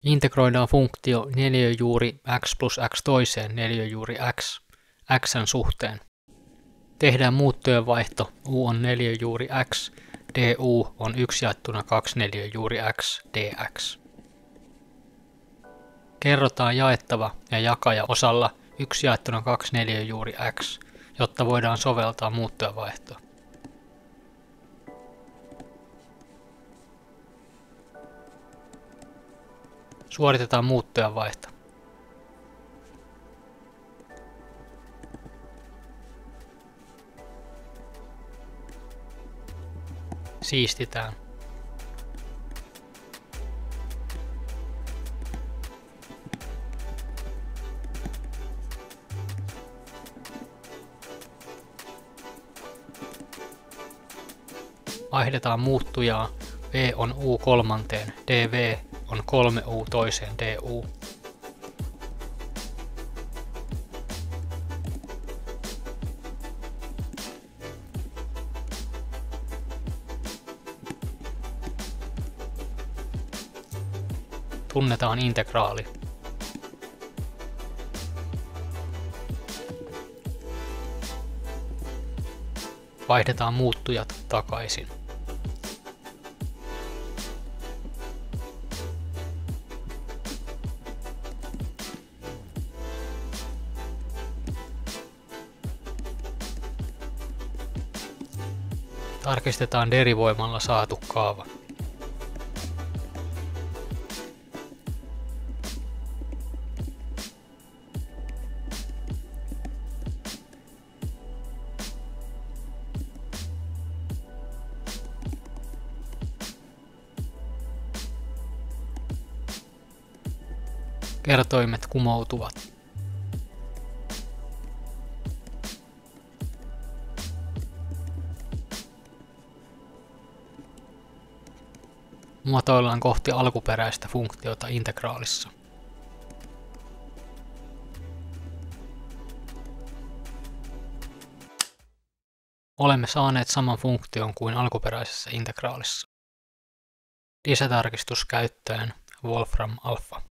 Integroidaan funktio neliöjuuri x plus x toiseen neliöjuuri x xn suhteen. Tehdään muuttojen vaihto u on neliöjuuri x, du on 1 jaettuna 2 neliöjuuri x dx. Kerrotaan jaettava ja jakaja osalla 1 jaettuna 2 neliöjuuri x, jotta voidaan soveltaa muuttojen vaihtoa. Suoritetaan muuttojen vaihto. Siistitään. Vaihdetaan muuttujaa. V on U kolmanteen, dv on 3U toiseen du. Tunnetaan integraali. Vaihdetaan muuttujat takaisin. Tarkistetaan derivoimalla saatu kaava. Kertoimet kumoutuvat. Muotoillaan kohti alkuperäistä funktiota integraalissa. Olemme saaneet saman funktion kuin alkuperäisessä integraalissa. Lisätarkistus käyttäen Wolfram Alpha.